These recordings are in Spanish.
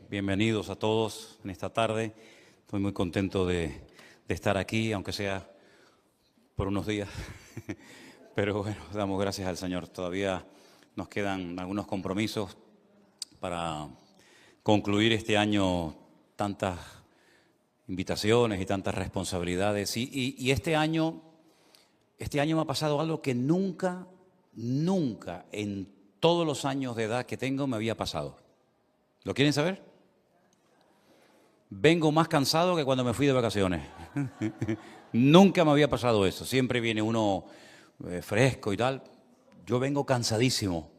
bienvenidos a todos en esta tarde. Estoy muy contento de estar aquí, aunque sea por unos días. Pero bueno, damos gracias al Señor. Todavía nos quedan algunos compromisos para concluir este año, tantas invitaciones y tantas responsabilidades. Y este año me ha pasado algo que nunca en todos los años de edad que tengo me había pasado. ¿Lo quieren saber? Vengo más cansado que cuando me fui de vacaciones. Nunca me había pasado eso. Siempre viene uno fresco y tal. Yo vengo cansadísimo.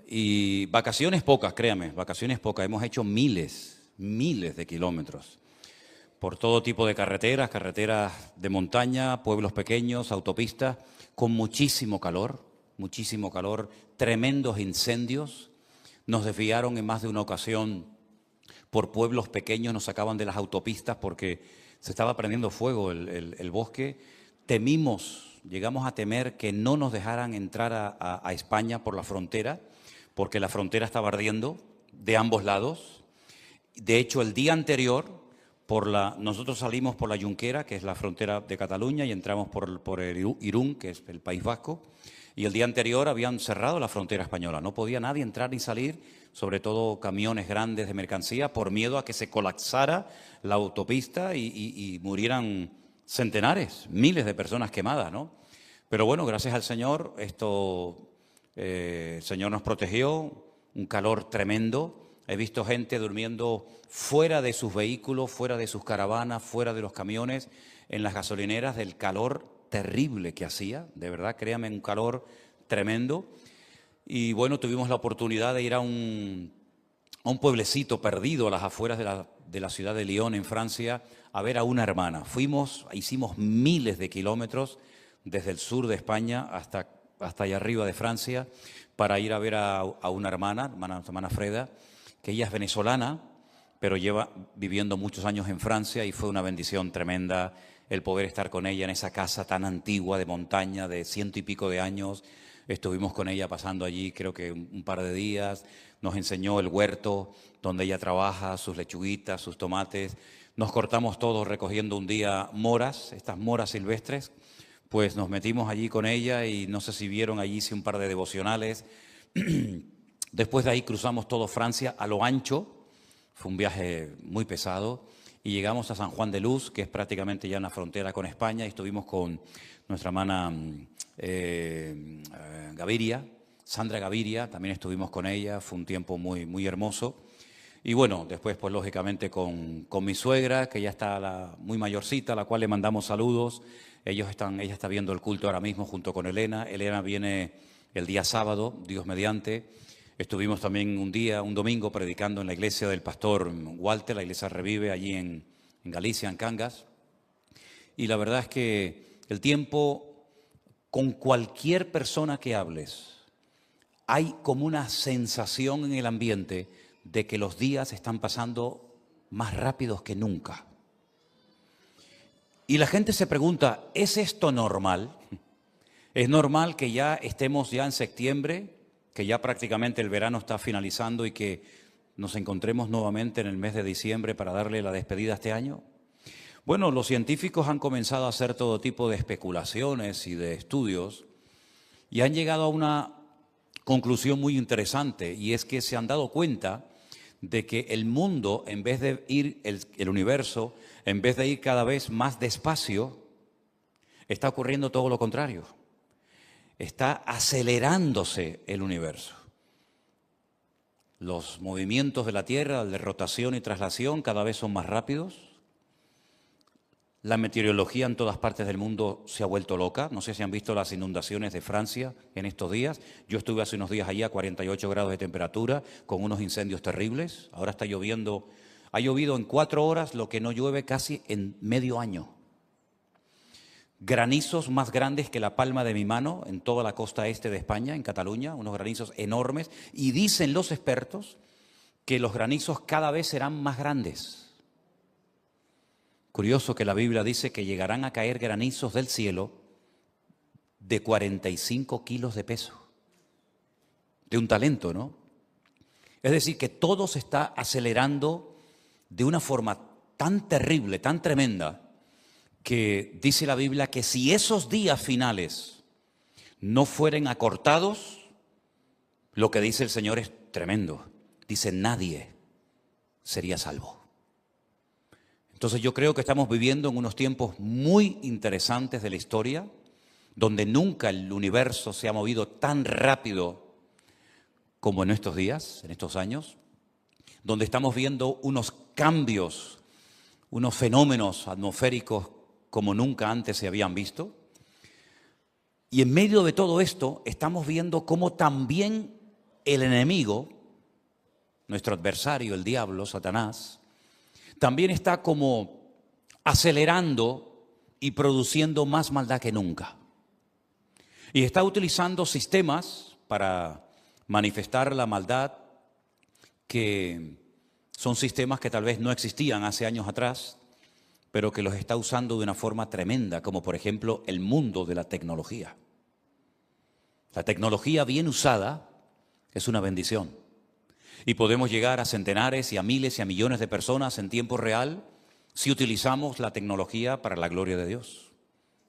Y vacaciones pocas, créame, vacaciones pocas. Hemos hecho miles de kilómetros por todo tipo de carreteras de montaña, pueblos pequeños, autopistas, con muchísimo calor, tremendos incendios. Nos desviaron en más de una ocasión por pueblos pequeños, nos sacaban de las autopistas porque se estaba prendiendo fuego el bosque. Llegamos a temer que no nos dejaran entrar a España por la frontera, porque la frontera estaba ardiendo de ambos lados. De hecho, el día anterior, nosotros salimos por la Junquera, que es la frontera de Cataluña, y entramos por el Irún, que es el País Vasco, y el día anterior habían cerrado la frontera española. No podía nadie entrar ni salir, sobre todo camiones grandes de mercancía, por miedo a que se colapsara la autopista y murieran centenares, miles de personas quemadas, ¿no? Pero bueno, gracias al Señor, el Señor nos protegió, un calor tremendo. He visto gente durmiendo fuera de sus vehículos, fuera de sus caravanas, fuera de los camiones, en las gasolineras, del calor terrible que hacía, de verdad, créame, un calor tremendo. Y bueno, tuvimos la oportunidad de ir a un pueblecito perdido a las afueras de la ciudad de Lyon, en Francia, a ver a una hermana. Hicimos miles de kilómetros desde el sur de España hasta allá arriba de Francia para ir a ver a una hermana Freda, que ella es venezolana, pero lleva viviendo muchos años en Francia, y fue una bendición tremenda el poder estar con ella en esa casa tan antigua de montaña de 100 y pico de años. Estuvimos con ella pasando allí creo que un par de días, nos enseñó el huerto donde ella trabaja, sus lechuguitas, sus tomates. Nos cortamos todos recogiendo un día moras, estas moras silvestres, pues nos metimos allí con ella y no sé si vieron allí, hice un par de devocionales. Después de ahí cruzamos todo Francia a lo ancho, fue un viaje muy pesado, y llegamos a San Juan de Luz, que es prácticamente ya en la frontera con España, y estuvimos con nuestra hermana Gaviria, Sandra Gaviria, también estuvimos con ella, fue un tiempo muy hermoso. Y bueno, después pues lógicamente con mi suegra, que ya está muy mayorcita, a la cual le mandamos saludos. Ella está viendo el culto ahora mismo junto con Elena. Elena viene el día sábado, Dios mediante. Estuvimos también un domingo, predicando en la iglesia del pastor Walter, la iglesia Revive, allí en Galicia, en Cangas. Y la verdad es que el tiempo, con cualquier persona que hables, hay como una sensación en el ambiente de que los días están pasando más rápidos que nunca. Y la gente se pregunta, ¿es esto normal? ¿Es normal que ya estemos ya en septiembre, que ya prácticamente el verano está finalizando y que nos encontremos nuevamente en el mes de diciembre para darle la despedida a este año? Bueno, los científicos han comenzado a hacer todo tipo de especulaciones y de estudios y han llegado a una conclusión muy interesante, y es que se han dado cuenta de que el mundo, en vez de ir, el universo, en vez de ir cada vez más despacio, está ocurriendo todo lo contrario. Está acelerándose el universo. Los movimientos de la Tierra, de rotación y traslación, cada vez son más rápidos. La meteorología en todas partes del mundo se ha vuelto loca. No sé si han visto las inundaciones de Francia en estos días. Yo estuve hace unos días allí a 48 grados de temperatura, con unos incendios terribles. Ahora está lloviendo. Ha llovido en 4 horas lo que no llueve casi en medio año. Granizos más grandes que la palma de mi mano en toda la costa este de España, en Cataluña, unos granizos enormes. Y dicen los expertos que los granizos cada vez serán más grandes. Curioso que la Biblia dice que llegarán a caer granizos del cielo de 45 kilos de peso. De un talento, ¿no? Es decir, que todo se está acelerando de una forma tan terrible, tan tremenda, que dice la Biblia que si esos días finales no fueren acortados, lo que dice el Señor es tremendo. Dice, nadie sería salvo. Entonces yo creo que estamos viviendo en unos tiempos muy interesantes de la historia, donde nunca el universo se ha movido tan rápido como en estos días, en estos años, donde estamos viendo unos cambios, unos fenómenos atmosféricos como nunca antes se habían visto. Y en medio de todo esto estamos viendo cómo también el enemigo, nuestro adversario, el diablo, Satanás, también está como acelerando y produciendo más maldad que nunca. Y está utilizando sistemas para manifestar la maldad que son sistemas que tal vez no existían hace años atrás, pero que los está usando de una forma tremenda, como por ejemplo el mundo de la tecnología. La tecnología bien usada es una bendición. Y podemos llegar a centenares y a miles y a millones de personas en tiempo real si utilizamos la tecnología para la gloria de Dios.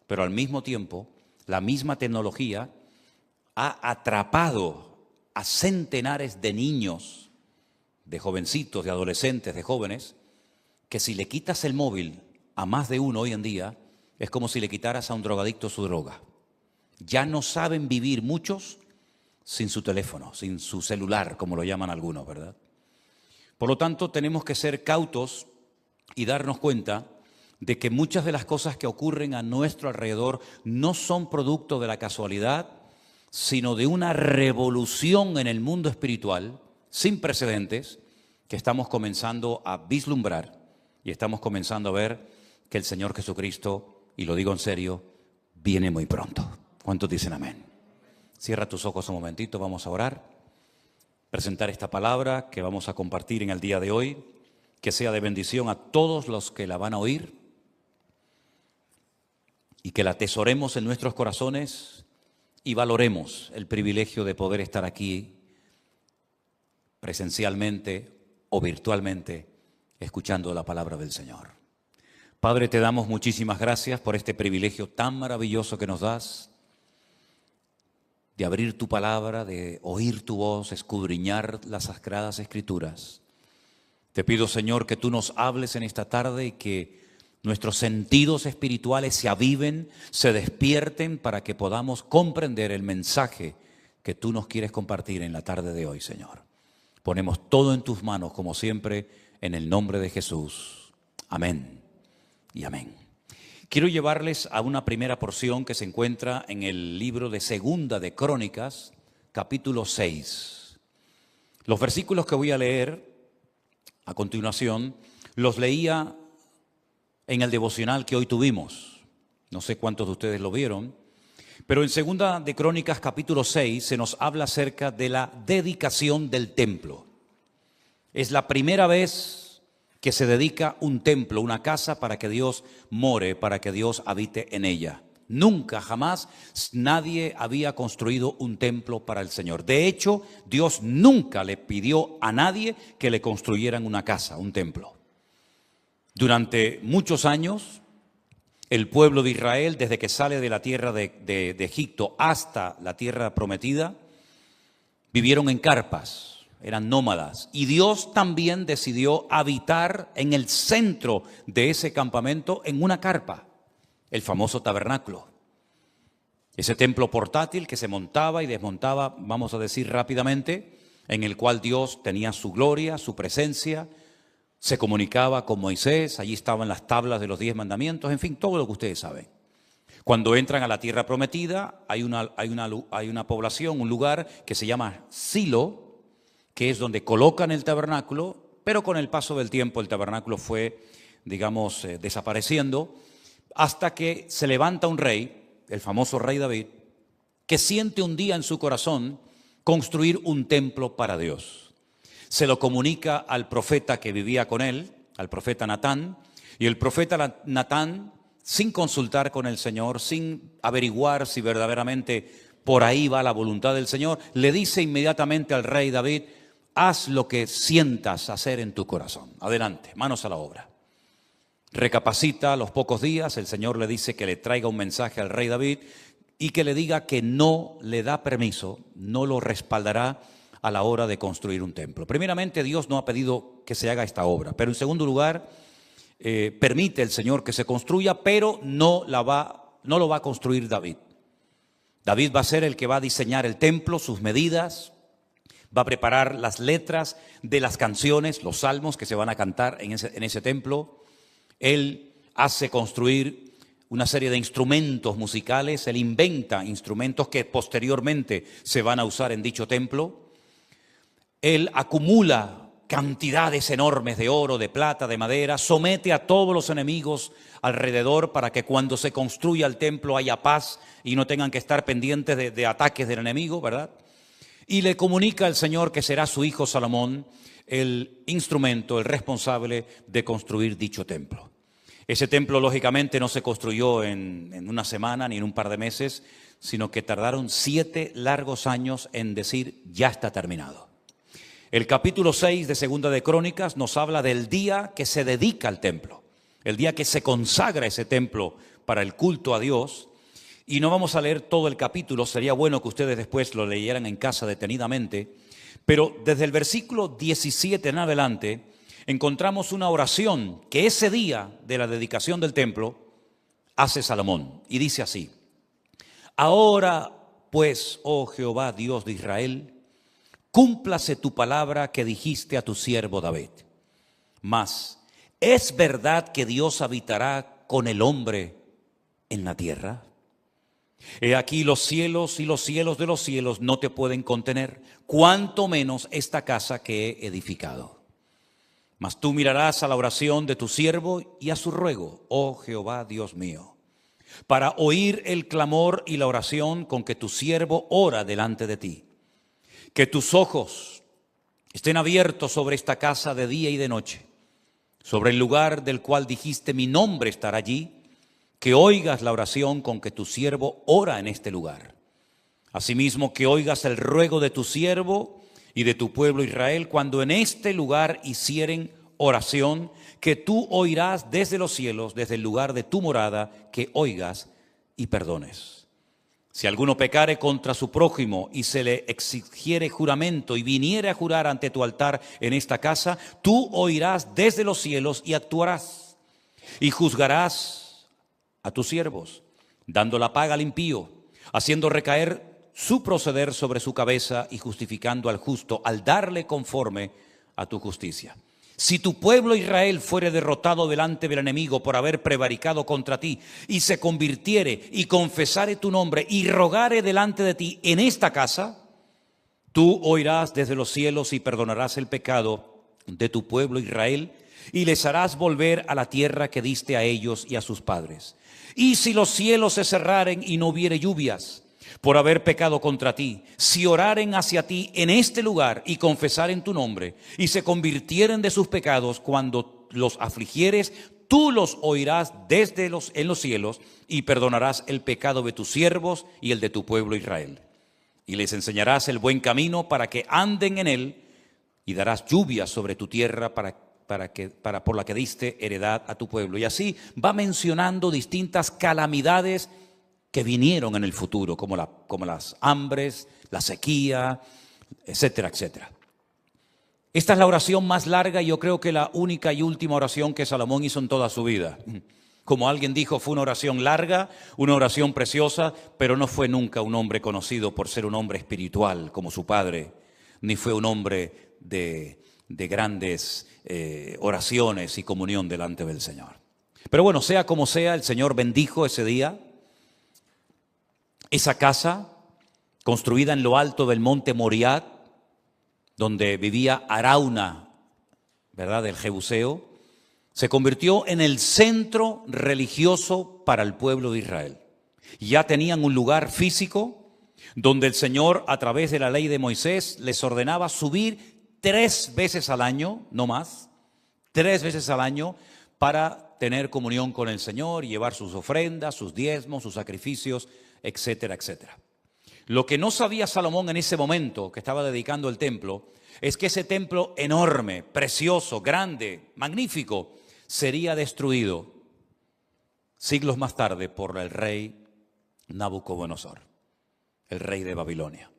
Pero al mismo tiempo, la misma tecnología ha atrapado a centenares de niños, de jovencitos, de adolescentes, de jóvenes, que si le quitas el móvil a más de uno hoy en día, es como si le quitaras a un drogadicto su droga. Ya no saben vivir muchos sin su teléfono, sin su celular, como lo llaman algunos, ¿verdad? Por lo tanto, tenemos que ser cautos y darnos cuenta de que muchas de las cosas que ocurren a nuestro alrededor no son producto de la casualidad, sino de una revolución en el mundo espiritual sin precedentes que estamos comenzando a vislumbrar y estamos comenzando a ver que el Señor Jesucristo, y lo digo en serio, viene muy pronto. ¿Cuántos dicen amén? Cierra tus ojos un momentito, vamos a orar, presentar esta palabra que vamos a compartir en el día de hoy, que sea de bendición a todos los que la van a oír y que la atesoremos en nuestros corazones y valoremos el privilegio de poder estar aquí presencialmente o virtualmente escuchando la palabra del Señor. Padre, te damos muchísimas gracias por este privilegio tan maravilloso que nos das, de abrir tu palabra, de oír tu voz, escudriñar las sagradas escrituras. Te pido, Señor, que tú nos hables en esta tarde y que nuestros sentidos espirituales se aviven, se despierten para que podamos comprender el mensaje que tú nos quieres compartir en la tarde de hoy, Señor. Ponemos todo en tus manos, como siempre, en el nombre de Jesús. Amén y amén. Quiero llevarles a una primera porción que se encuentra en el libro de Segunda de Crónicas, capítulo 6. Los versículos que voy a leer a continuación, los leía en el devocional que hoy tuvimos. No sé cuántos de ustedes lo vieron, pero en Segunda de Crónicas, capítulo 6, se nos habla acerca de la dedicación del templo. Es la primera vez que se dedica un templo, una casa, para que Dios more, para que Dios habite en ella. Nunca, jamás, nadie había construido un templo para el Señor. De hecho, Dios nunca le pidió a nadie que le construyeran una casa, un templo. Durante muchos años, el pueblo de Israel, desde que sale de la tierra de Egipto hasta la tierra prometida, vivieron en carpas. Eran nómadas, y Dios también decidió habitar en el centro de ese campamento en una carpa, el famoso tabernáculo. Ese templo portátil que se montaba y desmontaba, vamos a decir rápidamente, en el cual Dios tenía su gloria, su presencia, se comunicaba con Moisés, allí estaban las tablas de los 10 mandamientos, en fin, todo lo que ustedes saben. Cuando entran a la tierra prometida, hay una población, un lugar que se llama Silo, que es donde colocan el tabernáculo, pero con el paso del tiempo el tabernáculo fue, digamos, desapareciendo, hasta que se levanta un rey, el famoso rey David, que siente un día en su corazón construir un templo para Dios. Se lo comunica al profeta que vivía con él, al profeta Natán, y el profeta Natán, sin consultar con el Señor, sin averiguar si verdaderamente por ahí va la voluntad del Señor, le dice inmediatamente al rey David: haz lo que sientas hacer en tu corazón. Adelante, manos a la obra. Recapacita a los pocos días, el Señor le dice que le traiga un mensaje al rey David y que le diga que no le da permiso, no lo respaldará a la hora de construir un templo. Primeramente, Dios no ha pedido que se haga esta obra, pero en segundo lugar, permite el Señor que se construya, pero no lo va a construir David. David va a ser el que va a diseñar el templo, sus medidas, va a preparar las letras de las canciones, los salmos que se van a cantar en ese templo. Él hace construir una serie de instrumentos musicales, él inventa instrumentos que posteriormente se van a usar en dicho templo. Él acumula cantidades enormes de oro, de plata, de madera, somete a todos los enemigos alrededor para que cuando se construya el templo haya paz y no tengan que estar pendientes de ataques del enemigo, ¿verdad? Y le comunica al Señor que será su hijo Salomón el instrumento, el responsable de construir dicho templo. Ese templo lógicamente no se construyó en una semana ni en un par de meses, sino que tardaron 7 largos años en decir ya está terminado. El capítulo 6 de Segunda de Crónicas nos habla del día que se dedica al templo, el día que se consagra ese templo para el culto a Dios. Y no vamos a leer todo el capítulo, sería bueno que ustedes después lo leyeran en casa detenidamente, pero desde el versículo 17 en adelante encontramos una oración que ese día de la dedicación del templo hace Salomón y dice así: ahora pues, oh Jehová Dios de Israel, cúmplase tu palabra que dijiste a tu siervo David. Mas, ¿es verdad que Dios habitará con el hombre en la tierra? He aquí los cielos y los cielos de los cielos no te pueden contener, cuanto menos esta casa que he edificado. Mas tú mirarás a la oración de tu siervo y a su ruego, oh Jehová Dios mío, para oír el clamor y la oración con que tu siervo ora delante de ti. Que tus ojos estén abiertos sobre esta casa de día y de noche, sobre el lugar del cual dijiste mi nombre estará allí, que oigas la oración con que tu siervo ora en este lugar. Asimismo, que oigas el ruego de tu siervo y de tu pueblo Israel cuando en este lugar hicieren oración, que tú oirás desde los cielos, desde el lugar de tu morada, que oigas y perdones. Si alguno pecare contra su prójimo y se le exigiere juramento y viniere a jurar ante tu altar en esta casa, tú oirás desde los cielos y actuarás y juzgarás a tus siervos, dando la paga al impío, haciendo recaer su proceder sobre su cabeza y justificando al justo al darle conforme a tu justicia. Si tu pueblo Israel fuere derrotado delante del enemigo por haber prevaricado contra ti y se convirtiere y confesare tu nombre y rogare delante de ti en esta casa, tú oirás desde los cielos y perdonarás el pecado de tu pueblo Israel y les harás volver a la tierra que diste a ellos y a sus padres. Y si los cielos se cerraren y no hubiere lluvias por haber pecado contra ti, si oraren hacia ti en este lugar y confesaren tu nombre y se convirtieren de sus pecados cuando los afligieres, tú los oirás en los cielos y perdonarás el pecado de tus siervos y el de tu pueblo Israel. Y les enseñarás el buen camino para que anden en él y darás lluvia sobre tu tierra por la que diste heredad a tu pueblo. Y así va mencionando distintas calamidades que vinieron en el futuro, como las hambres, la sequía, etcétera, etcétera. Esta es la oración más larga y yo creo que la única y última oración que Salomón hizo en toda su vida. Como alguien dijo, fue una oración larga, una oración preciosa, pero no fue nunca un hombre conocido por ser un hombre espiritual como su padre, ni fue un hombre de grandes oraciones y comunión delante del Señor. Pero bueno, sea como sea, el Señor bendijo ese día. Esa casa, construida en lo alto del monte Moriah, donde vivía Arauna, ¿verdad?, del Jebuseo, se convirtió en el centro religioso para el pueblo de Israel. Ya tenían un lugar físico donde el Señor, a través de la ley de Moisés, les ordenaba subir 3 veces al año, no más, 3 veces al año, para tener comunión con el Señor y llevar sus ofrendas, sus diezmos, sus sacrificios, etcétera, etcétera. Lo que no sabía Salomón en ese momento que estaba dedicando el templo es que ese templo enorme, precioso, grande, magnífico, sería destruido siglos más tarde por el rey Nabucodonosor, el rey de Babilonia.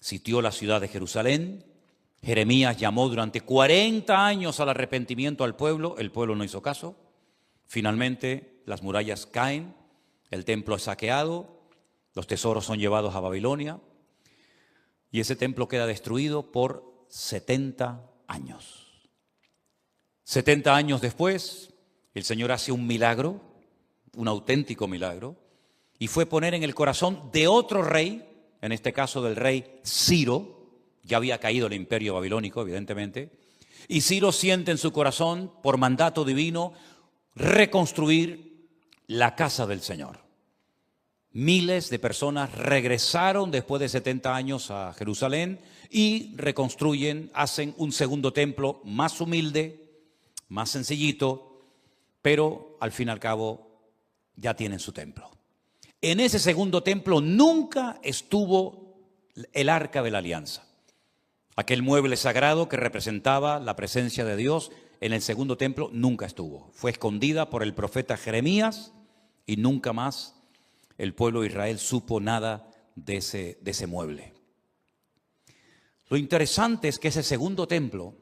Sitió la ciudad de Jerusalén. Jeremías llamó durante 40 años al arrepentimiento al pueblo. El pueblo no hizo caso. Finalmente las murallas caen, el templo es saqueado, los tesoros son llevados a Babilonia y ese templo queda destruido por 70 años. 70 años después, el Señor hace un milagro, un auténtico milagro, y fue poner en el corazón de otro rey, en este caso del rey Ciro. Ya había caído el imperio babilónico, evidentemente, y Ciro siente en su corazón, por mandato divino, reconstruir la casa del Señor. Miles de personas regresaron después de 70 años a Jerusalén y reconstruyen, hacen un segundo templo más humilde, más sencillito, pero al fin y al cabo ya tienen su templo. En ese segundo templo nunca estuvo el Arca de la Alianza. Aquel mueble sagrado que representaba la presencia de Dios en el segundo templo nunca estuvo. Fue escondida por el profeta Jeremías y nunca más el pueblo de Israel supo nada de ese mueble. Lo interesante es que ese segundo templo,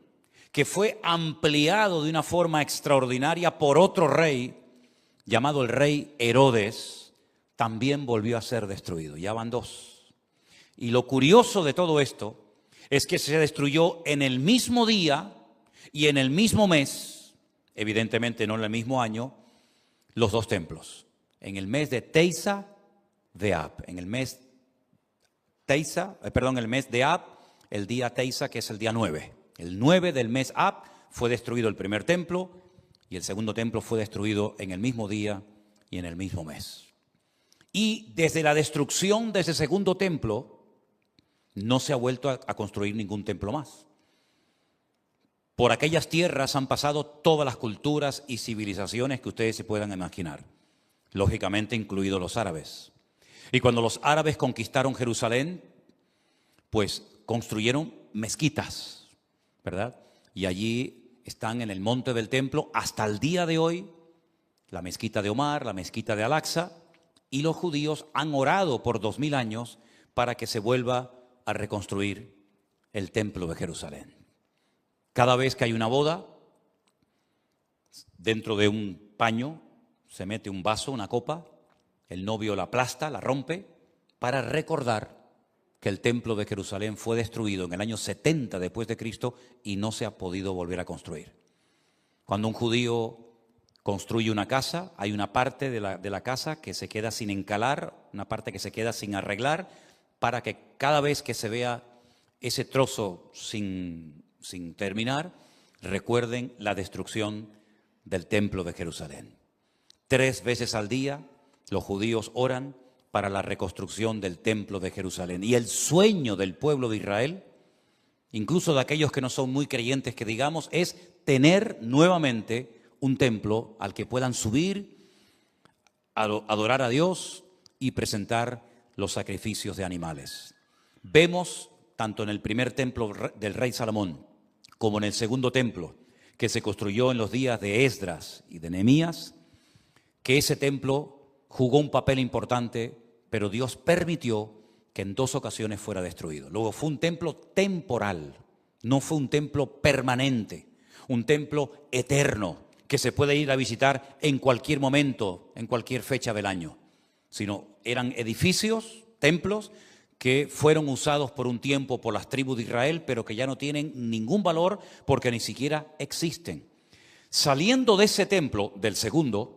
que fue ampliado de una forma extraordinaria por otro rey, llamado el rey Herodes, también volvió a ser destruido. Ya van dos. Y lo curioso de todo esto es que se destruyó en el mismo día y en el mismo mes, evidentemente no en el mismo año, los dos templos. En el mes de Teisa de Ab, en el mes de Ab, el día Teisa, que es el día 9. El 9 del mes Ab fue destruido el primer templo y el segundo templo fue destruido en el mismo día y en el mismo mes. Y desde la destrucción de ese segundo templo, no se ha vuelto a construir ningún templo más. Por aquellas tierras han pasado todas las culturas y civilizaciones que ustedes se puedan imaginar, lógicamente incluidos los árabes. Y cuando los árabes conquistaron Jerusalén, pues construyeron mezquitas, ¿verdad? Y allí están en el monte del templo hasta el día de hoy, la mezquita de Omar, la mezquita de Al-Aqsa, y los judíos han orado por 2000 años para que se vuelva a reconstruir el templo de Jerusalén. Cada vez que hay una boda, dentro de un paño se mete un vaso, una copa, el novio la aplasta, la rompe, para recordar que el templo de Jerusalén fue destruido en el año 70 después de Cristo y no se ha podido volver a construir. Cuando un judío construye una casa, hay una parte de la casa que se queda sin encalar, una parte que se queda sin arreglar, para que cada vez que se vea ese trozo sin terminar, recuerden la destrucción del templo de Jerusalén. 3 veces al día los judíos oran para la reconstrucción del templo de Jerusalén. Y el sueño del pueblo de Israel, incluso de aquellos que no son muy creyentes, que digamos, es tener nuevamente un templo al que puedan subir, adorar a Dios y presentar los sacrificios de animales. Vemos, tanto en el primer templo del rey Salomón, como en el segundo templo, que se construyó en los días de Esdras y de Nehemías, que ese templo jugó un papel importante, pero Dios permitió que en 2 ocasiones fuera destruido. Luego fue un templo temporal, no fue un templo permanente, un templo eterno, que se puede ir a visitar en cualquier momento, en cualquier fecha del año, sino eran edificios, templos, que fueron usados por un tiempo por las tribus de Israel, pero que ya no tienen ningún valor porque ni siquiera existen. Saliendo de ese templo, del segundo,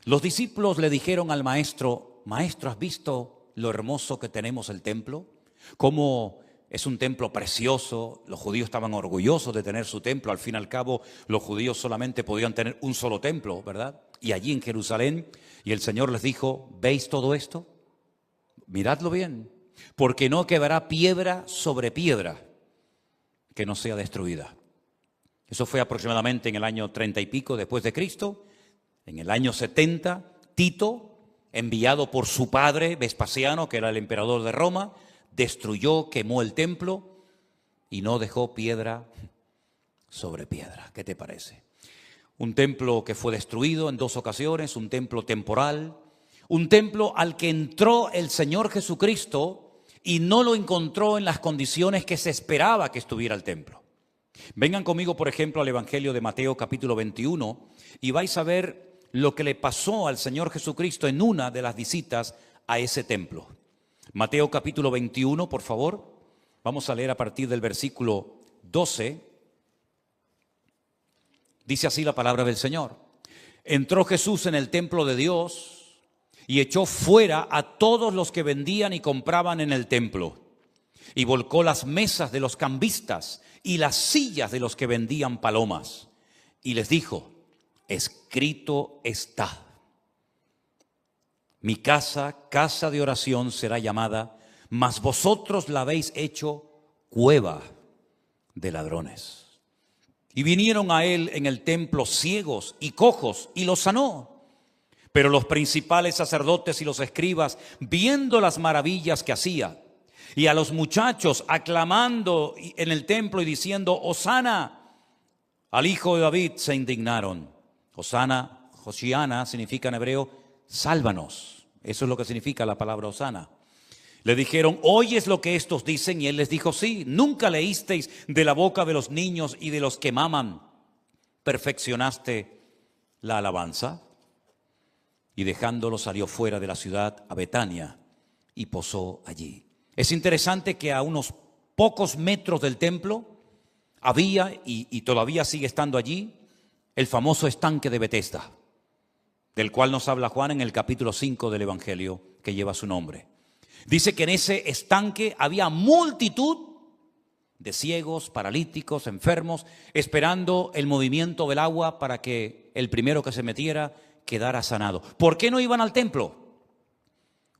los discípulos le dijeron al maestro: Maestro, ¿has visto lo hermoso que tenemos el templo? ¿Cómo es un templo precioso? Los judíos estaban orgullosos de tener su templo. Al fin y al cabo, los judíos solamente podían tener un solo templo, ¿verdad? Y allí en Jerusalén, y el Señor les dijo: ¿veis todo esto? Miradlo bien, porque no quedará piedra sobre piedra que no sea destruida. Eso fue aproximadamente en el año 30 y pico después de Cristo. En el año 70, Tito, enviado por su padre Vespasiano, que era el emperador de Roma, destruyó, quemó el templo y no dejó piedra sobre piedra. ¿Qué te parece? Un templo que fue destruido en 2 ocasiones, un templo temporal, un templo al que entró el Señor Jesucristo y no lo encontró en las condiciones que se esperaba que estuviera el templo. Vengan conmigo, por ejemplo, al Evangelio de Mateo capítulo 21 y vais a ver lo que le pasó al Señor Jesucristo en una de las visitas a ese templo. Mateo capítulo 21, por favor. Vamos a leer a partir del versículo 12. Dice así la palabra del Señor. Entró Jesús en el templo de Dios y echó fuera a todos los que vendían y compraban en el templo. Y volcó las mesas de los cambistas y las sillas de los que vendían palomas. Y les dijo, escrito está, mi casa, casa de oración será llamada, mas vosotros la habéis hecho cueva de ladrones. Y vinieron a él en el templo ciegos y cojos y los sanó. Pero los principales sacerdotes y los escribas, viendo las maravillas que hacía, y a los muchachos aclamando en el templo y diciendo, Hosana al hijo de David, se indignaron. Hosana, Hoshiana, significa en hebreo, sálvanos. Eso es lo que significa la palabra Hosana. Le dijeron, ¿oyes lo que estos dicen? Y él les dijo, sí, ¿nunca leísteis de la boca de los niños y de los que maman? ¿Perfeccionaste la alabanza? Y dejándolo salió fuera de la ciudad a Betania y posó allí. Es interesante que a unos pocos metros del templo había, y todavía sigue estando allí, el famoso estanque de Betesda, del cual nos habla Juan en el capítulo 5 del Evangelio que lleva su nombre. Dice que en ese estanque había multitud de ciegos, paralíticos, enfermos, esperando el movimiento del agua para que el primero que se metiera quedara sanado. ¿Por qué no iban al templo?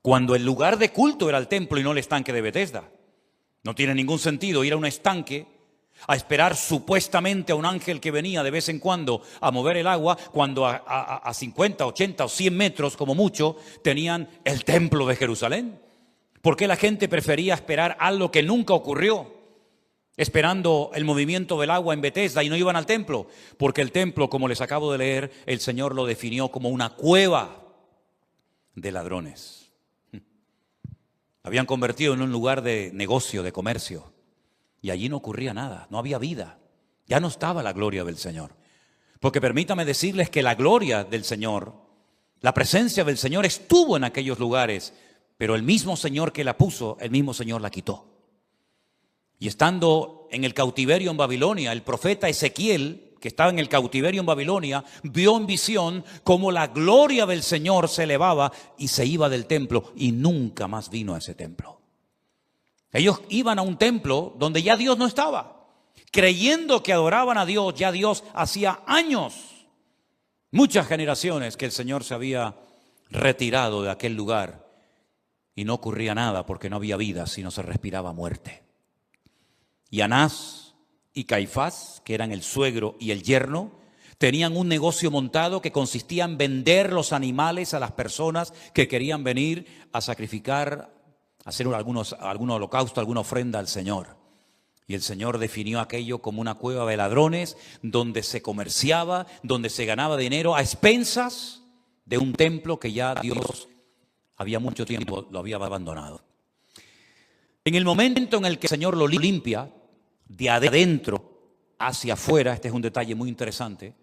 Cuando el lugar de culto era el templo y no el estanque de Betesda. No tiene ningún sentido ir a un estanque a esperar supuestamente a un ángel que venía de vez en cuando a mover el agua, cuando a 50, 80 o 100 metros como mucho tenían el templo de Jerusalén. ¿Por qué la gente prefería esperar algo que nunca ocurrió, esperando el movimiento del agua en Betesda, y no iban al templo? Porque el templo, como les acabo de leer, el Señor lo definió como una cueva de ladrones. Habían convertido en un lugar de negocio, de comercio, y allí no ocurría nada, no había vida. Ya no estaba la gloria del Señor. Porque permítame decirles que la gloria del Señor, la presencia del Señor estuvo en aquellos lugares, pero el mismo Señor que la puso, el mismo Señor la quitó. Y estando en el cautiverio en Babilonia, el profeta Ezequiel, que estaba en el cautiverio en Babilonia, vio en visión cómo la gloria del Señor se elevaba y se iba del templo y nunca más vino a ese templo. Ellos iban a un templo donde ya Dios no estaba, creyendo que adoraban a Dios. Ya Dios hacía años, muchas generaciones, que el Señor se había retirado de aquel lugar. Y no ocurría nada porque no había vida, sino se respiraba muerte. Y Anás y Caifás, que eran el suegro y el yerno, tenían un negocio montado que consistía en vender los animales a las personas que querían venir a sacrificar, a hacer algún holocausto, alguna ofrenda al Señor. Y el Señor definió aquello como una cueva de ladrones, donde se comerciaba, donde se ganaba dinero a expensas de un templo que ya Dios había mucho tiempo lo había abandonado. En el momento en el que el Señor lo limpia, de adentro hacia afuera, este es un detalle muy interesante,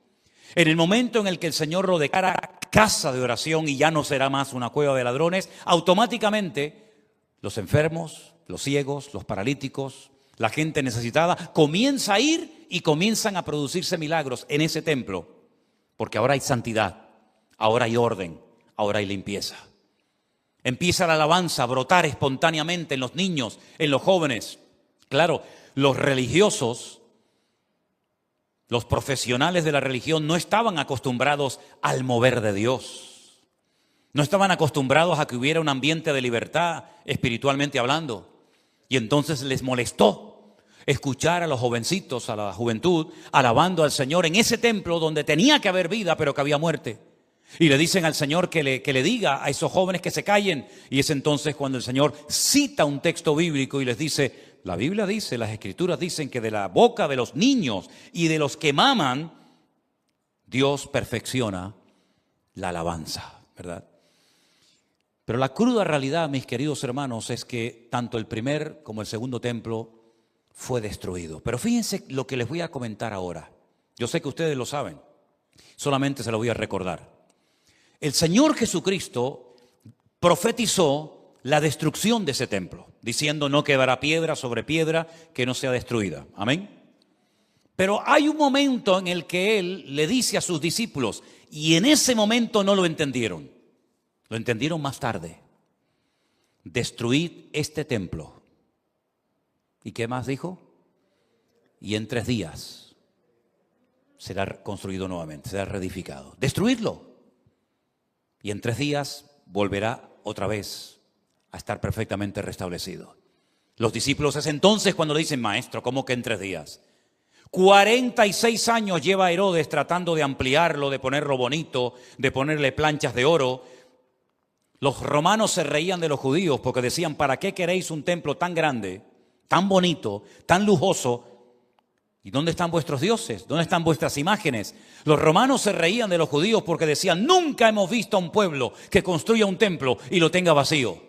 en el momento en el que el Señor lo declara casa de oración y ya no será más una cueva de ladrones, automáticamente los enfermos, los ciegos, los paralíticos, la gente necesitada comienza a ir y comienzan a producirse milagros en ese templo, porque ahora hay santidad, ahora hay orden, ahora hay limpieza. Empieza la alabanza a brotar espontáneamente en los niños, en los jóvenes. Claro, los religiosos, los profesionales de la religión no estaban acostumbrados al mover de Dios. No estaban acostumbrados a que hubiera un ambiente de libertad, espiritualmente hablando. Y entonces les molestó escuchar a los jovencitos, a la juventud, alabando al Señor en ese templo donde tenía que haber vida, pero que había muerte. Y le dicen al Señor que le diga a esos jóvenes que se callen. Y es entonces cuando el Señor cita un texto bíblico y les dice, la Biblia dice, las Escrituras dicen que de la boca de los niños y de los que maman, Dios perfecciona la alabanza, ¿verdad? Pero la cruda realidad, mis queridos hermanos, es que tanto el primer como el segundo templo fue destruido. Pero fíjense lo que les voy a comentar ahora. Yo sé que ustedes lo saben, solamente se lo voy a recordar. El Señor Jesucristo profetizó la destrucción de ese templo, diciendo no quedará piedra sobre piedra que no sea destruida. Amén. Pero hay un momento en el que Él le dice a sus discípulos, y en ese momento no lo entendieron. Lo entendieron más tarde. Destruid este templo. ¿Y qué más dijo? Y en 3 días será construido nuevamente, será reedificado. Destruidlo. Y en 3 días volverá otra vez a estar perfectamente restablecido. Los discípulos es entonces cuando le dicen, maestro, ¿cómo que en 3 días? 46 años lleva Herodes tratando de ampliarlo, de ponerlo bonito, de ponerle planchas de oro. Los romanos se reían de los judíos porque decían, ¿para qué queréis un templo tan grande, tan bonito, tan lujoso? ¿Y dónde están vuestros dioses? ¿Dónde están vuestras imágenes? Los romanos se reían de los judíos porque decían, nunca hemos visto a un pueblo que construya un templo y lo tenga vacío.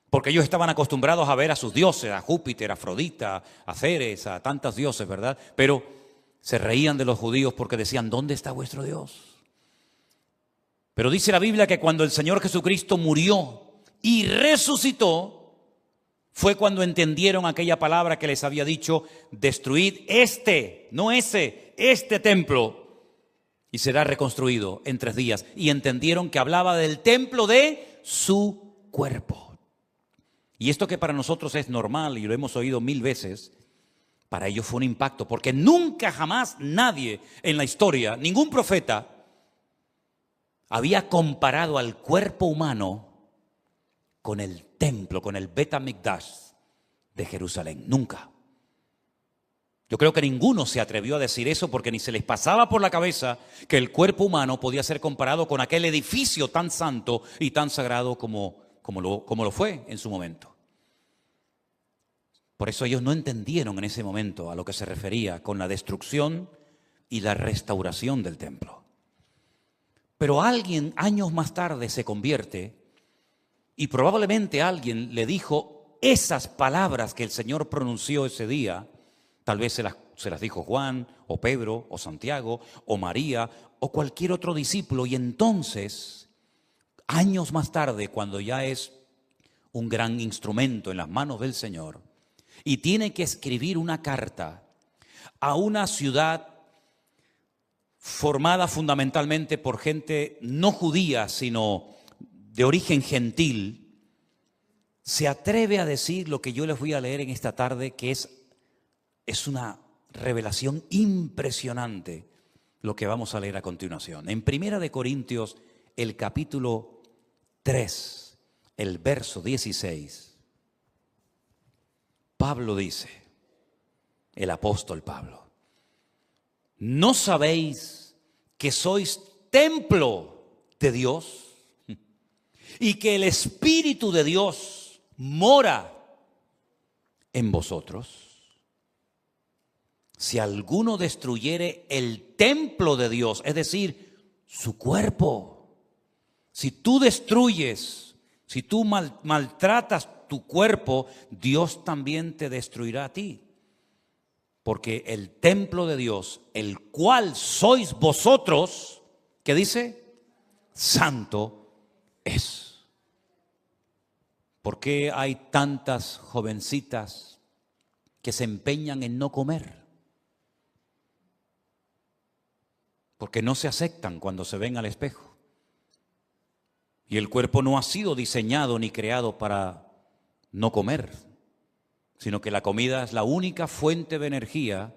Porque ellos estaban acostumbrados a ver a sus dioses, a Júpiter, a Afrodita, a Ceres, a tantos dioses, ¿verdad? Pero se reían de los judíos porque decían, ¿dónde está vuestro Dios? Pero dice la Biblia que cuando el Señor Jesucristo murió y resucitó, fue cuando entendieron aquella palabra que les había dicho, destruid este, no ese, este templo, y será reconstruido en 3 días. Y entendieron que hablaba del templo de su cuerpo. Y esto que para nosotros es normal y lo hemos oído 1000 veces, para ellos fue un impacto, porque nunca jamás nadie en la historia, ningún profeta, había comparado al cuerpo humano con el templo, con el Bet HaMikdash de Jerusalén. Nunca. Yo creo que ninguno se atrevió a decir eso porque ni se les pasaba por la cabeza que el cuerpo humano podía ser comparado con aquel edificio tan santo y tan sagrado como lo fue en su momento. Por eso ellos no entendieron en ese momento a lo que se refería con la destrucción y la restauración del templo. Pero alguien años más tarde se convierte y probablemente alguien le dijo esas palabras que el Señor pronunció ese día. Tal vez se las dijo Juan o Pedro o Santiago o María o cualquier otro discípulo. Y entonces, años más tarde, cuando ya es un gran instrumento en las manos del Señor y tiene que escribir una carta a una ciudad formada fundamentalmente por gente no judía, sino de origen gentil, se atreve a decir lo que yo les voy a leer en esta tarde, que es una revelación impresionante lo que vamos a leer a continuación. En 1 Corintios, el capítulo 3, el verso 16, Pablo dice, el apóstol Pablo, ¿no sabéis que sois templo de Dios y que el Espíritu de Dios mora en vosotros? Si alguno destruyere el templo de Dios, es decir, su cuerpo, si tú destruyes, si tú maltratas tu cuerpo, Dios también te destruirá a ti. Porque el templo de Dios, el cual sois vosotros, ¿qué dice? Santo es. ¿Por qué hay tantas jovencitas que se empeñan en no comer? Porque no se aceptan cuando se ven al espejo. Y el cuerpo no ha sido diseñado ni creado para no comer, sino que la comida es la única fuente de energía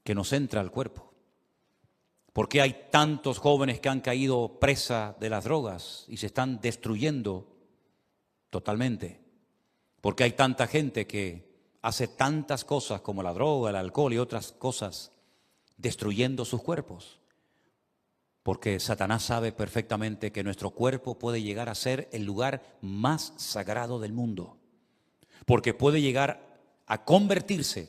que nos entra al cuerpo. ¿Por qué hay tantos jóvenes que han caído presa de las drogas y se están destruyendo totalmente? ¿Por qué hay tanta gente que hace tantas cosas como la droga, el alcohol y otras cosas, destruyendo sus cuerpos? Porque Satanás sabe perfectamente que nuestro cuerpo puede llegar a ser el lugar más sagrado del mundo. Porque puede llegar a convertirse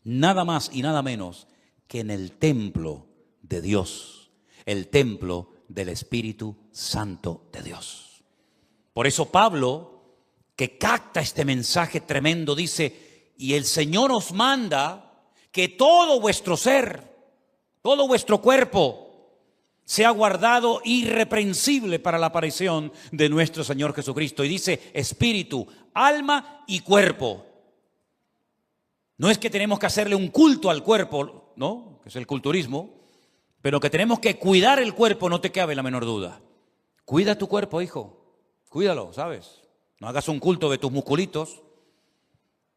nada más y nada menos que en el templo de Dios, el templo del Espíritu Santo de Dios. Por eso Pablo, que capta este mensaje tremendo, dice: y el Señor os manda que todo vuestro ser, todo vuestro cuerpo, sea guardado irreprensible para la aparición de nuestro Señor Jesucristo. Y dice espíritu, alma y cuerpo. No es que tenemos que hacerle un culto al cuerpo, ¿no?, que es el culturismo, pero que tenemos que cuidar el cuerpo, no te cabe la menor duda. Cuida tu cuerpo, hijo, cuídalo, ¿sabes? No hagas un culto de tus musculitos,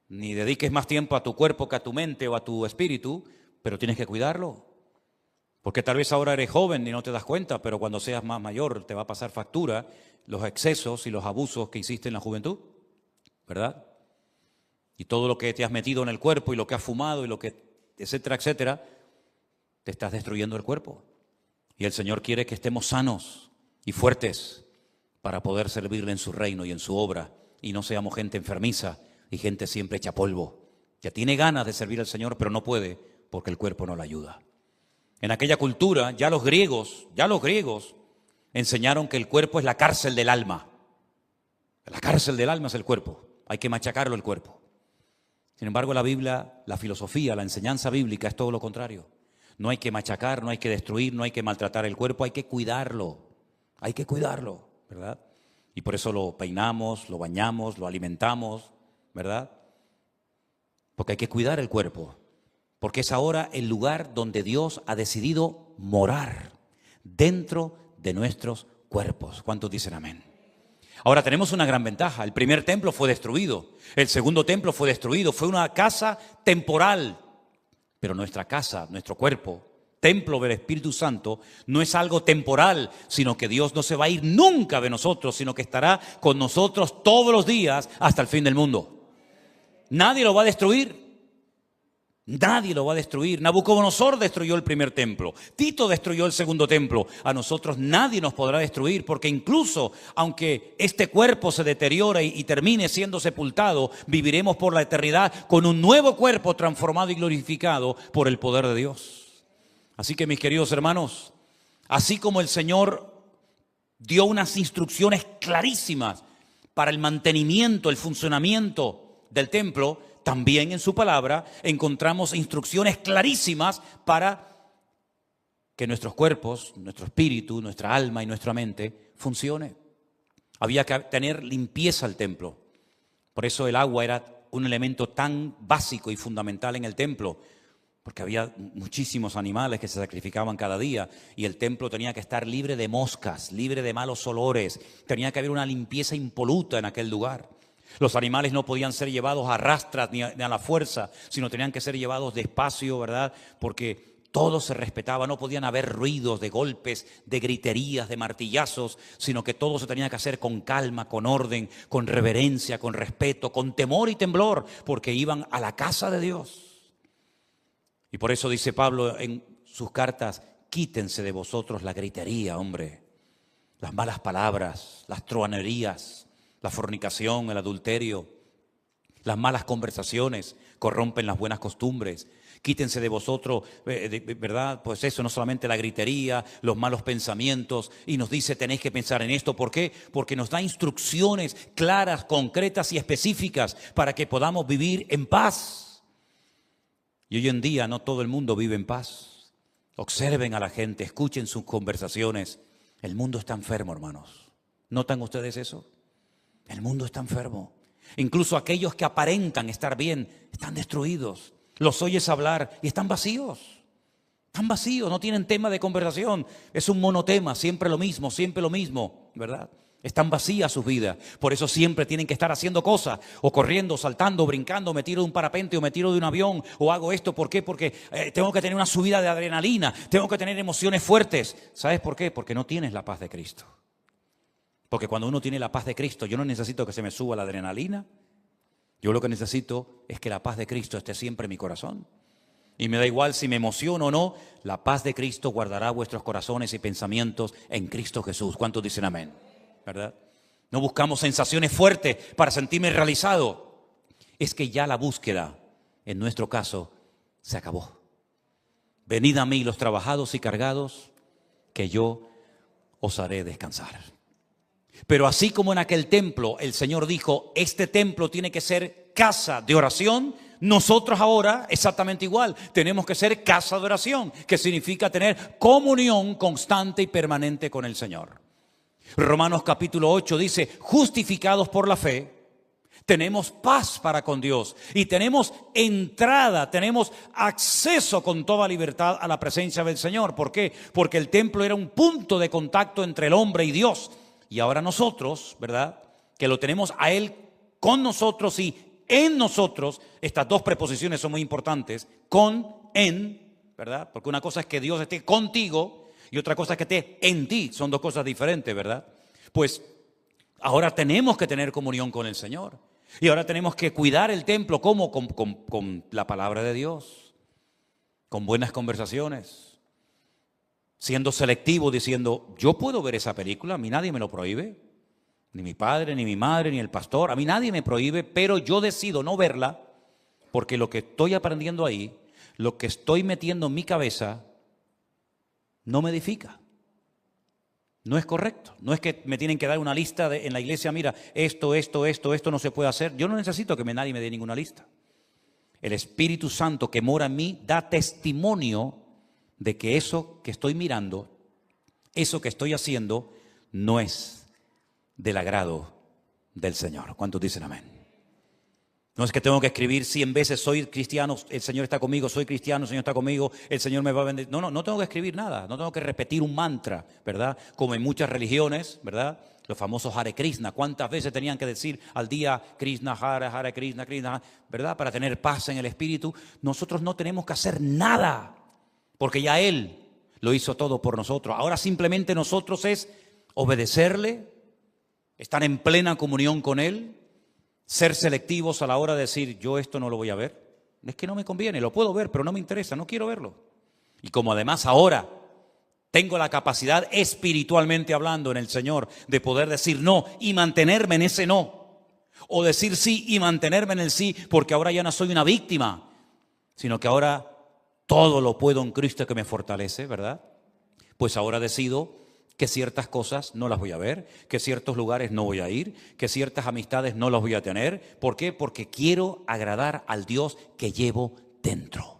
ni dediques más tiempo a tu cuerpo que a tu mente o a tu espíritu, pero tienes que cuidarlo. Porque tal vez ahora eres joven y no te das cuenta, pero cuando seas más mayor te va a pasar factura los excesos y los abusos que hiciste en la juventud, ¿verdad? Y todo lo que te has metido en el cuerpo y lo que has fumado y lo que, etcétera, etcétera, te estás destruyendo el cuerpo. Y el Señor quiere que estemos sanos y fuertes para poder servirle en su reino y en su obra, y no seamos gente enfermiza y gente siempre hecha polvo, que tiene ganas de servir al Señor pero no puede porque el cuerpo no le ayuda. En aquella cultura ya los griegos enseñaron que el cuerpo es la cárcel del alma. La cárcel del alma es el cuerpo, hay que machacarlo el cuerpo. Sin embargo, la Biblia, la filosofía, la enseñanza bíblica es todo lo contrario. No hay que machacar, no hay que destruir, no hay que maltratar el cuerpo, hay que cuidarlo, ¿verdad? Y por eso lo peinamos, lo bañamos, lo alimentamos, ¿verdad? Porque hay que cuidar el cuerpo, porque es ahora el lugar donde Dios ha decidido morar, dentro de nuestros cuerpos. ¿Cuántos dicen amén? Ahora tenemos una gran ventaja. El primer templo fue destruido, el segundo templo fue destruido, fue una casa temporal. Pero nuestra casa, nuestro cuerpo, templo del Espíritu Santo, no es algo temporal, sino que Dios no se va a ir nunca de nosotros, sino que estará con nosotros todos los días hasta el fin del mundo. Nadie lo va a destruir. Nadie lo va a destruir. Nabucodonosor destruyó el primer templo. Tito destruyó el segundo templo. A nosotros nadie nos podrá destruir, porque incluso aunque este cuerpo se deteriore y termine siendo sepultado, viviremos por la eternidad con un nuevo cuerpo transformado y glorificado por el poder de Dios. Así que, mis queridos hermanos, así como el Señor dio unas instrucciones clarísimas para el mantenimiento, el funcionamiento del templo, también en su palabra encontramos instrucciones clarísimas para que nuestros cuerpos, nuestro espíritu, nuestra alma y nuestra mente funcione. Había que tener limpieza al templo. Por eso el agua era un elemento tan básico y fundamental en el templo, porque había muchísimos animales que se sacrificaban cada día y el templo tenía que estar libre de moscas, libre de malos olores. Tenía que haber una limpieza impoluta en aquel lugar. Los animales no podían ser llevados a rastras ni a la fuerza, sino tenían que ser llevados despacio, ¿verdad? Porque todo se respetaba, no podían haber ruidos de golpes, de griterías, de martillazos, sino que todo se tenía que hacer con calma, con orden, con reverencia, con respeto, con temor y temblor, porque iban a la casa de Dios. Y por eso dice Pablo en sus cartas: quítense de vosotros la gritería, hombre, las malas palabras, las truhanerías, la fornicación, el adulterio, las malas conversaciones corrompen las buenas costumbres. Quítense de vosotros, ¿verdad? Pues eso, no solamente la gritería, los malos pensamientos. Y nos dice, tenéis que pensar en esto. ¿Por qué? Porque nos da instrucciones claras, concretas y específicas para que podamos vivir en paz. Y hoy en día no todo el mundo vive en paz. Observen a la gente, escuchen sus conversaciones. El mundo está enfermo, hermanos. ¿Notan ustedes eso? El mundo está enfermo. Incluso aquellos que aparentan estar bien están destruidos. Los oyes hablar y están vacíos. Están vacíos, no tienen tema de conversación. Es un monotema, siempre lo mismo, ¿verdad? Están vacías sus vidas. Por eso siempre tienen que estar haciendo cosas, o corriendo, saltando, brincando, me tiro de un parapente o me tiro de un avión, o hago esto. ¿Por qué? Porque tengo que tener una subida de adrenalina, tengo que tener emociones fuertes. ¿Sabes por qué? Porque no tienes la paz de Cristo. Porque cuando uno tiene la paz de Cristo, yo no necesito que se me suba la adrenalina. Yo lo que necesito es que la paz de Cristo esté siempre en mi corazón. Y me da igual si me emociono o no, la paz de Cristo guardará vuestros corazones y pensamientos en Cristo Jesús. ¿Cuántos dicen amén? ¿Verdad? No buscamos sensaciones fuertes para sentirme realizado. es que ya la búsqueda, en nuestro caso, se acabó. Venid a mí los trabajados y cargados, que yo os haré descansar. Pero así como en aquel templo el Señor dijo, este templo tiene que ser casa de oración, nosotros ahora exactamente igual, tenemos que ser casa de oración, que significa tener comunión constante y permanente con el Señor. Romanos capítulo 8 dice, justificados por la fe, tenemos paz para con Dios y tenemos entrada, tenemos acceso con toda libertad a la presencia del Señor. ¿Por qué? Porque el templo era un punto de contacto entre el hombre y Dios. Y ahora nosotros, ¿verdad? Que lo tenemos a Él con nosotros y en nosotros. Estas dos preposiciones son muy importantes. Con, en, ¿verdad? Porque una cosa es que Dios esté contigo y otra cosa es que esté en ti. Son dos cosas diferentes, ¿verdad? Pues ahora tenemos que tener comunión con el Señor. Y ahora tenemos que cuidar el templo. ¿Cómo? Con la palabra de Dios. Con buenas conversaciones. Siendo selectivo, diciendo, yo puedo ver esa película, a mí nadie me lo prohíbe. Ni mi padre, ni mi madre, ni el pastor. A mí nadie me prohíbe, pero yo decido no verla porque lo que estoy aprendiendo ahí, lo que estoy metiendo en mi cabeza, no me edifica. No es correcto. No es que me tienen que dar una lista en la iglesia, mira, esto no se puede hacer. Yo no necesito que nadie me dé ninguna lista. El Espíritu Santo que mora en mí da testimonio de que eso que estoy mirando, eso que estoy haciendo, no es del agrado del Señor. ¿Cuántos dicen amén? No es que tengo que escribir 100 veces, soy cristiano, el Señor está conmigo, soy cristiano, el Señor está conmigo, el Señor me va a bendecir. No tengo que escribir nada, no tengo que repetir un mantra, ¿verdad? Como en muchas religiones, ¿verdad? Los famosos Hare Krishna, ¿cuántas veces tenían que decir al día Krishna, Hare Krishna, Krishna, ¿verdad? Para tener paz en el espíritu. Nosotros no tenemos que hacer nada, porque ya Él lo hizo todo por nosotros. Ahora simplemente nosotros es obedecerle, estar en plena comunión con Él, ser selectivos a la hora de decir, yo esto no lo voy a ver. Es que no me conviene, lo puedo ver, pero no me interesa, no quiero verlo. Y como además ahora tengo la capacidad espiritualmente hablando en el Señor de poder decir no y mantenerme en ese no. O decir sí y mantenerme en el sí, porque ahora ya no soy una víctima, sino que ahora todo lo puedo en Cristo que me fortalece, ¿verdad? Pues ahora decido que ciertas cosas no las voy a ver, que ciertos lugares no voy a ir, que ciertas amistades no las voy a tener. ¿Por qué? Porque quiero agradar al Dios que llevo dentro.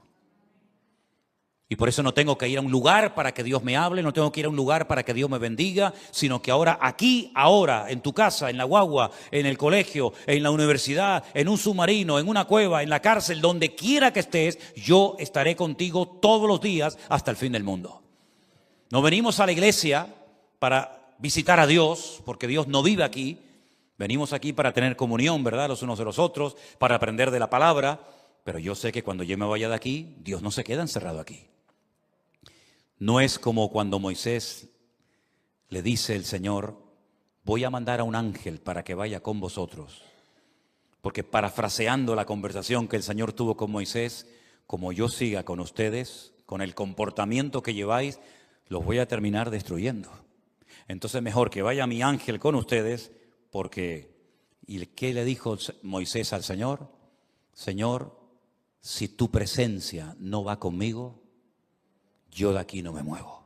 Y por eso no tengo que ir a un lugar para que Dios me hable, no tengo que ir a un lugar para que Dios me bendiga, sino que ahora, aquí, ahora, en tu casa, en la guagua, en el colegio, en la universidad, en un submarino, en una cueva, en la cárcel, donde quiera que estés, yo estaré contigo todos los días hasta el fin del mundo. No venimos a la iglesia para visitar a Dios, porque Dios no vive aquí. Venimos aquí para tener comunión, ¿verdad? Los unos de los otros, para aprender de la palabra. Pero yo sé que cuando yo me vaya de aquí, Dios no se queda encerrado aquí. No es como cuando Moisés le dice el Señor, voy a mandar a un ángel para que vaya con vosotros. Porque parafraseando la conversación que el Señor tuvo con Moisés, como yo siga con ustedes, con el comportamiento que lleváis, los voy a terminar destruyendo. Entonces mejor que vaya mi ángel con ustedes, porque, ¿y qué le dijo Moisés al Señor? Señor, si tu presencia no va conmigo, yo de aquí no me muevo.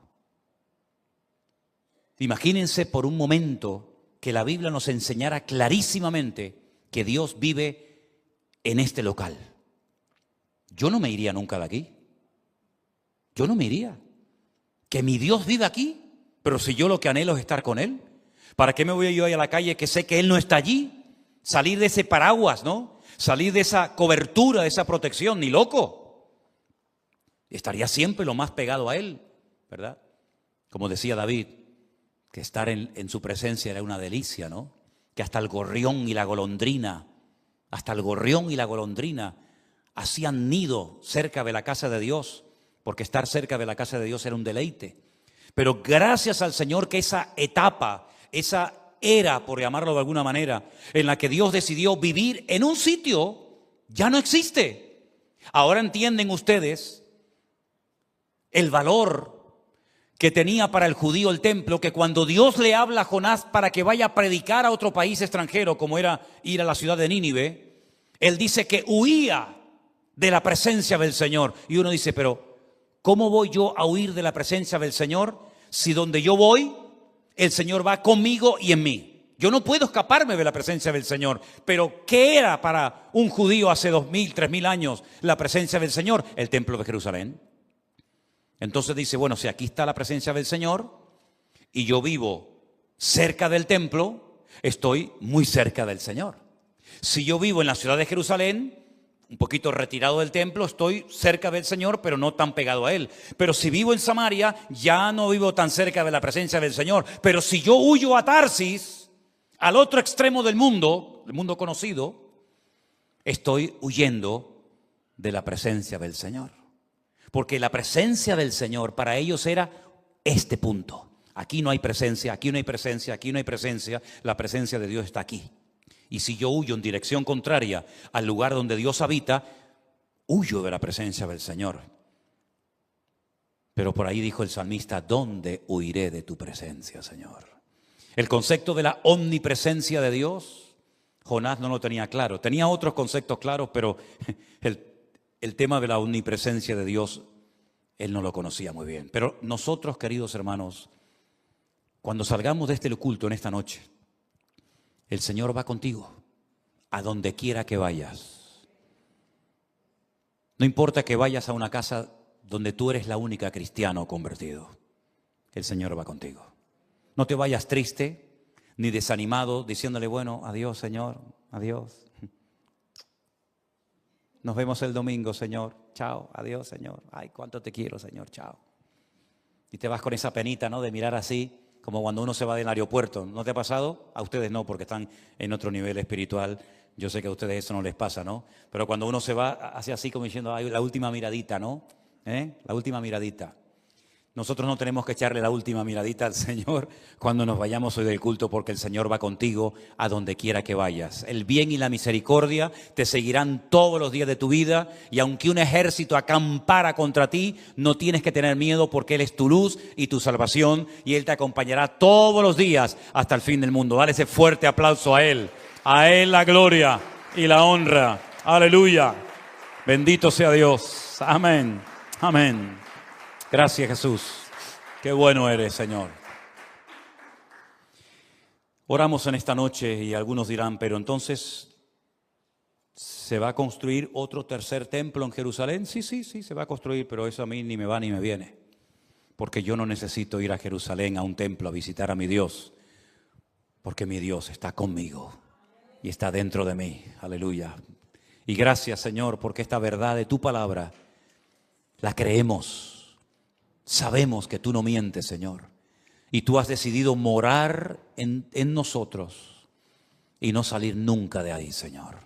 Imagínense por un momento que la Biblia nos enseñara clarísimamente que Dios vive en este local. Yo no me iría nunca de aquí. Yo no me iría. Que mi Dios vive aquí. Pero si yo lo que anhelo es estar con Él, ¿para qué me voy yo a la calle que sé que Él no está allí? Salir de ese paraguas, ¿no? Salir de esa cobertura, de esa protección, ni loco. Estaría siempre lo más pegado a Él, ¿verdad? Como decía David, que estar en su presencia era una delicia, ¿no? Que hasta el gorrión y la golondrina hacían nido cerca de la casa de Dios, porque estar cerca de la casa de Dios era un deleite. Pero gracias al Señor que esa etapa, esa era, por llamarlo de alguna manera, en la que Dios decidió vivir en un sitio, ya no existe. Ahora entienden ustedes el valor que tenía para el judío el templo, que cuando Dios le habla a Jonás para que vaya a predicar a otro país extranjero, como era ir a la ciudad de Nínive, Él dice que huía de la presencia del Señor. Y uno dice, pero ¿cómo voy yo a huir de la presencia del Señor si donde yo voy, el Señor va conmigo y en mí? Yo no puedo escaparme de la presencia del Señor. Pero ¿qué era para un judío hace 2000, 3000 años la presencia del Señor? El templo de Jerusalén. Entonces dice, bueno, si aquí está la presencia del Señor y yo vivo cerca del templo, estoy muy cerca del Señor. Si yo vivo en la ciudad de Jerusalén, un poquito retirado del templo, estoy cerca del Señor, pero no tan pegado a Él. Pero si vivo en Samaria, ya no vivo tan cerca de la presencia del Señor. Pero si yo huyo a Tarsis, al otro extremo del mundo conocido, estoy huyendo de la presencia del Señor. Porque la presencia del Señor para ellos era este punto. Aquí no hay presencia, aquí no hay presencia, aquí no hay presencia. La presencia de Dios está aquí. Y si yo huyo en dirección contraria al lugar donde Dios habita, huyo de la presencia del Señor. Pero por ahí dijo el salmista, ¿dónde huiré de tu presencia, Señor? El concepto de la omnipresencia de Dios, Jonás no lo tenía claro. Tenía otros conceptos claros, pero el tema de la omnipresencia de Dios, él no lo conocía muy bien. Pero nosotros, queridos hermanos, cuando salgamos de este culto en esta noche, el Señor va contigo, a donde quiera que vayas. No importa que vayas a una casa donde tú eres la única cristiana o convertido, el Señor va contigo. No te vayas triste ni desanimado diciéndole, bueno, adiós, Señor, adiós. Nos vemos el domingo, Señor. Chao, adiós, Señor. Ay, cuánto te quiero, Señor, chao. Y te vas con esa penita, ¿no? De mirar así, como cuando uno se va del aeropuerto. ¿No te ha pasado? A ustedes no, porque están en otro nivel espiritual. Yo sé que a ustedes eso no les pasa, ¿no? Pero cuando uno se va, hace así como diciendo, ay, la última miradita, ¿no? La última miradita. Nosotros no tenemos que echarle la última miradita al Señor cuando nos vayamos hoy del culto, porque el Señor va contigo a donde quiera que vayas. El bien y la misericordia te seguirán todos los días de tu vida, y aunque un ejército acampara contra ti, no tienes que tener miedo, porque Él es tu luz y tu salvación, y Él te acompañará todos los días hasta el fin del mundo. Dale ese fuerte aplauso a Él la gloria y la honra. Aleluya. Bendito sea Dios. Amén. Amén. Gracias, Jesús. Qué bueno eres, Señor. Oramos en esta noche y algunos dirán, pero entonces, ¿se va a construir otro tercer templo en Jerusalén? Sí, se va a construir, pero eso a mí ni me va ni me viene. Porque yo no necesito ir a Jerusalén, a un templo, a visitar a mi Dios. Porque mi Dios está conmigo y está dentro de mí. Aleluya. Y gracias, Señor, porque esta verdad de tu palabra la creemos. Sabemos que tú no mientes, Señor, y tú has decidido morar en nosotros y no salir nunca de ahí, Señor.